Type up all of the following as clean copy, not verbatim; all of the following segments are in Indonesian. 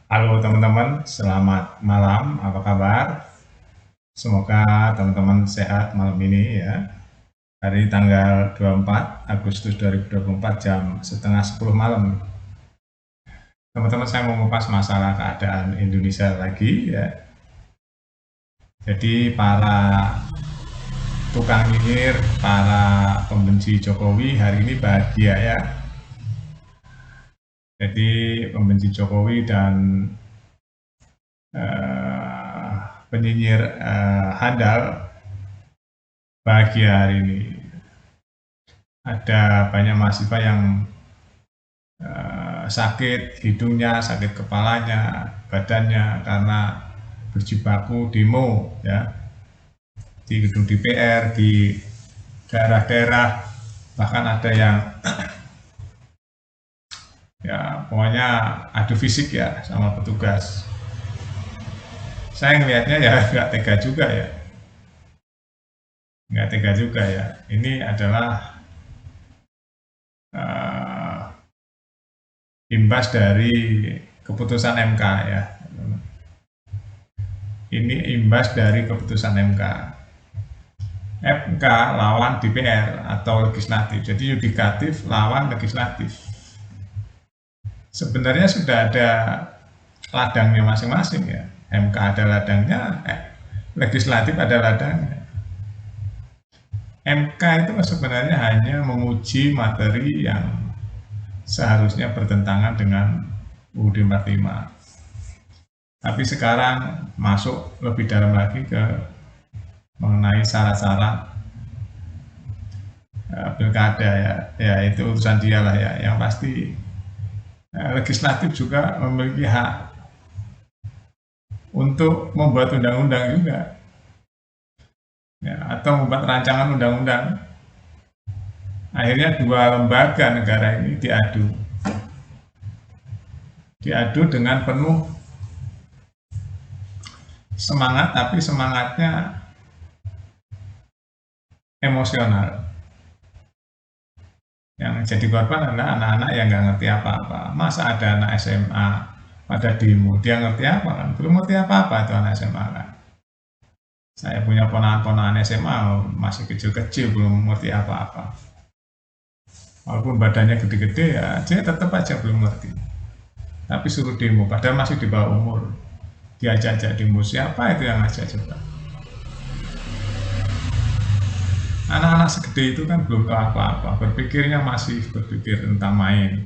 Halo teman-teman, selamat malam. Apa kabar? Semoga teman-teman sehat malam ini ya. Hari tanggal 24 Agustus 2024 jam setengah 10 malam. Teman-teman, saya mau mengupas masalah keadaan Indonesia lagi ya. Jadi para tukang nyinyir, para pembenci Jokowi hari ini bahagia ya. Jadi pembenci Jokowi dan eh, penyinyir handal bahagia hari ini. Ada banyak mahasiswa yang sakit hidungnya, sakit kepalanya, badannya karena berjibaku demo ya di gedung DPR, di daerah-daerah, bahkan ada yang ya pokoknya adu fisik ya sama petugas. Saya ngelihatnya ya nggak tega juga ya, nggak tega juga ya. Ini adalah uh, imbas dari keputusan MK ya. Ini imbas dari keputusan MK. MK lawan DPR atau legislatif. Jadi yudikatif lawan legislatif. Sebenarnya sudah ada ladangnya masing-masing ya. MK ada ladangnya, legislatif ada ladangnya. MK itu sebenarnya hanya menguji materi yang seharusnya bertentangan dengan UUD 45. Tapi sekarang masuk lebih dalam lagi ke mengenai syarat-syarat pilkada ya, ya itu urusan dia lah ya. Yang pasti legislatif juga memiliki hak untuk membuat undang-undang juga, ya, atau membuat rancangan undang-undang. Akhirnya dua lembaga negara ini diadu dengan penuh semangat, tapi semangatnya emosional. Yang jadi korban adalah anak-anak yang nggak ngerti apa-apa. Masa ada anak SMA pada demo, dia ngerti apa kan? Belum ngerti apa-apa itu anak SMA kan. Saya punya ponakan-ponakan SMA masih kecil-kecil, belum ngerti apa-apa. Walaupun badannya gede-gede ya, dia tetap aja belum ngerti. Tapi suruh demo, padahal masih di bawah umur. Diajak-ajak demo, siapa itu yang ngajak coba? Anak-anak segede itu kan belum tahu apa-apa, berpikirnya masih berpikir tentang main.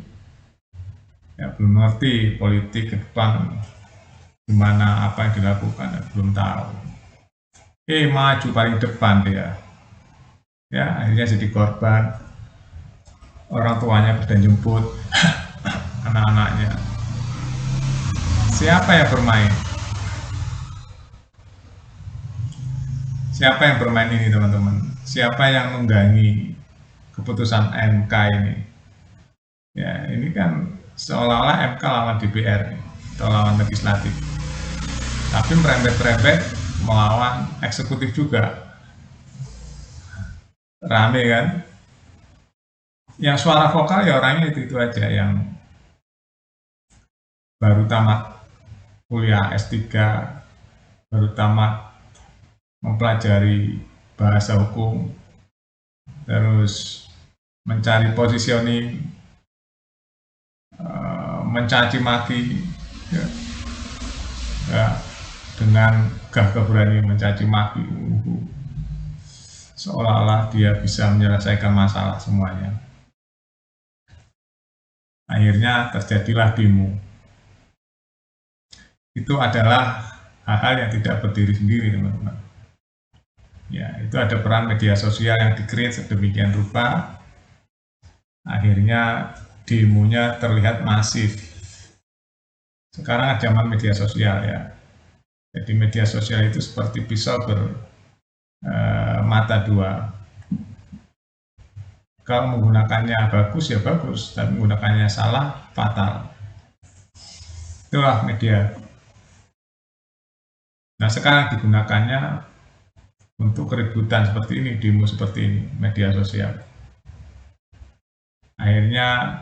Ya, belum ngerti politik ke depan gimana apa yang dilakukan, ya, belum tahu. Maju paling depan dia. Ya, akhirnya jadi korban. Orang tuanya sudah jemput anak-anaknya. Siapa yang bermain? Siapa yang bermain ini teman-teman? Siapa yang mengganggu keputusan MK ini? Ya, ini kan seolah-olah MK lawan DPR atau lawan legislatif. Tapi merembet-rembet melawan eksekutif juga. Rame kan? Yang suara vokal ya orangnya itu aja, yang baru tamat kuliah S3, baru tamat mempelajari bahasa hukum, terus mencari positioning, mencaci maki, ya, ya, dengan gagah berani mencaci maki, seolah-olah dia bisa menyelesaikan masalah semuanya. Akhirnya terjadilah demo. Itu adalah hal-hal yang tidak berdiri sendiri teman-teman. Ya, itu ada peran media sosial yang di-create sedemikian rupa, akhirnya demonya terlihat masif. Sekarang zaman media sosial ya, jadi media sosial itu seperti pisau bermata dua. Kalau menggunakannya bagus ya bagus, tapi menggunakannya salah fatal. Itulah media. Nah sekarang digunakannya untuk keributan seperti ini, demo seperti ini, media sosial. Akhirnya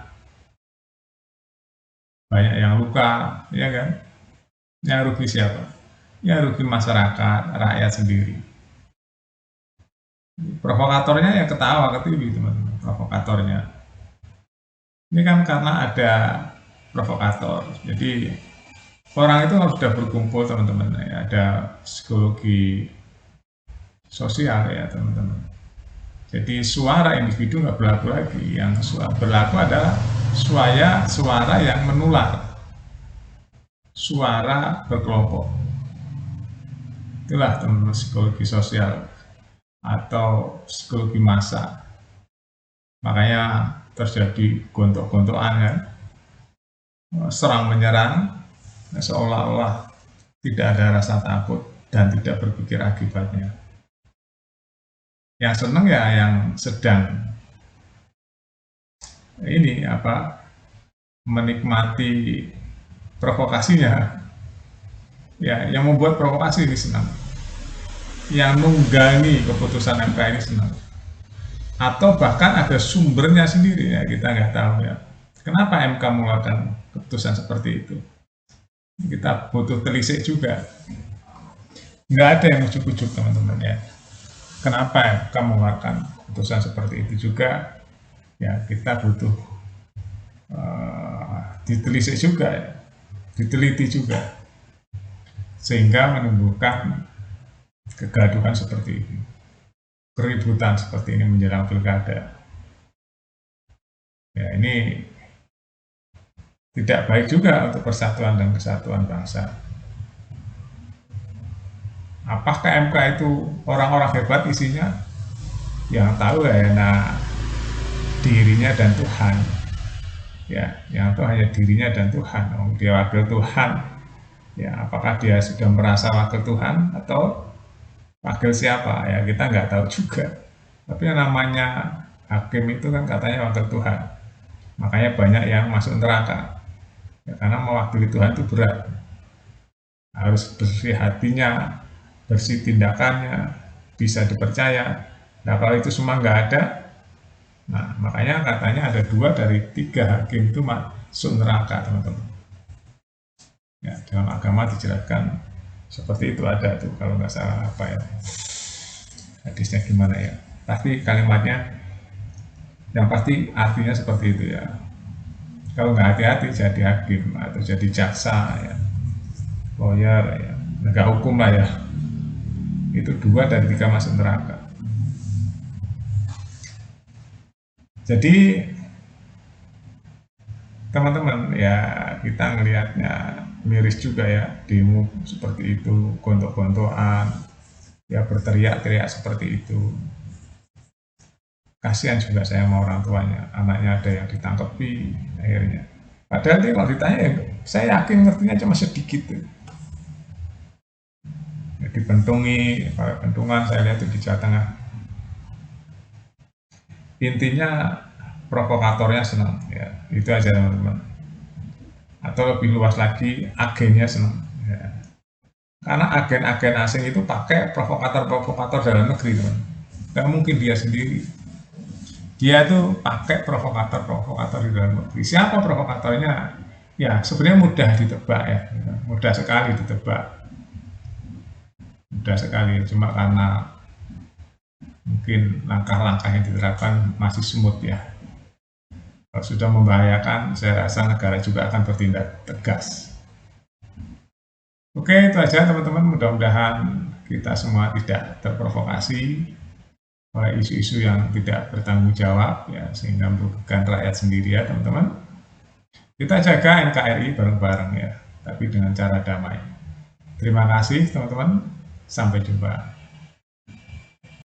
banyak yang luka, ya kan? Yang rugi siapa? Ya rugi masyarakat, rakyat sendiri. Provokatornya ya ketawa ke TV teman-teman, provokatornya. Ini kan karena ada provokator. Jadi orang itu harus sudah berkumpul teman-teman ya, ada psikologi sosial ya teman-teman. Jadi suara individu nggak berlaku lagi, yang berlaku adalah suara yang menular, suara berkelompok. Itulah teman-teman psikologi sosial atau psikologi massa. Makanya terjadi gontok-gontokan kan, serang menyerang, seolah-olah tidak ada rasa takut dan tidak berpikir akibatnya. Yang senang ya yang sedang ini menikmati provokasinya, ya yang membuat provokasi ini senang, yang nunggangi keputusan MK ini senang, atau bahkan ada sumbernya sendiri ya, kita nggak tahu ya kenapa MK mengeluarkan keputusan seperti itu. Kita butuh telisik juga, nggak ada yang ujuk-ujuk teman-teman ya. Kenapa MK mengeluarkan keputusan seperti itu juga ya, kita butuh ditelisik juga ya, diteliti juga, sehingga menimbulkan kegaduhan seperti ini, keributan seperti ini menjelang pilkada. Ya ini tidak baik juga untuk persatuan dan kesatuan bangsa. Apakah MK itu orang-orang hebat isinya? Yang tahu ya nah dirinya dan Tuhan. Ya, yang tahu hanya dirinya dan Tuhan. Oh, dia wakil Tuhan. Ya, apakah dia sudah merasa wakil Tuhan atau wakil siapa? Ya, kita nggak tahu juga. Tapi yang namanya hakim itu kan katanya wakil Tuhan. Makanya banyak yang masuk neraka. Ya, karena mewakili Tuhan itu berat. Harus bersih hatinya, bersih tindakannya, bisa dipercaya. Nah, kalau itu semua nggak ada, nah makanya katanya ada 2 dari 3 hakim itu masuk neraka teman-teman. Ya, dalam agama dijelaskan seperti itu, ada tuh kalau nggak salah apa ya hadisnya gimana ya, tapi kalimatnya yang pasti artinya seperti itu ya. Kalau nggak hati-hati jadi hakim atau jadi jaksa ya, lawyer ya, penegak hukum lah ya, itu 2 dari 3 masuk neraka. Jadi teman-teman ya, kita ngelihatnya miris juga ya, demo seperti itu, gontok-gontokan, ya berteriak-teriak seperti itu. Kasihan juga saya sama orang tuanya, anaknya ada yang ditangkepi akhirnya. Padahal dia kalau ditanya ya, saya yakin ngertinya cuma sedikit tuh. Ya, dibentungi, pentungan saya lihat di Jawa Tengah. Intinya provokatornya senang ya, itu aja teman-teman. Atau lebih luas lagi, agennya senang ya. Karena agen-agen asing itu pakai provokator-provokator dalam negeri teman, nggak mungkin dia sendiri, dia tuh pakai provokator-provokator di dalam negeri. Siapa provokatornya? Ya sebenarnya mudah ditebak ya, mudah sekali ditebak, mudah sekali, cuma karena mungkin langkah-langkah yang diterapkan masih smooth ya. Kalau sudah membahayakan, saya rasa negara juga akan bertindak tegas. Oke, itu aja teman-teman. Mudah-mudahan kita semua tidak terprovokasi oleh isu-isu yang tidak bertanggung jawab ya, sehingga merugikan rakyat sendiri ya teman-teman. Kita jaga NKRI bareng-bareng ya, tapi dengan cara damai. Terima kasih teman-teman. Sampai jumpa.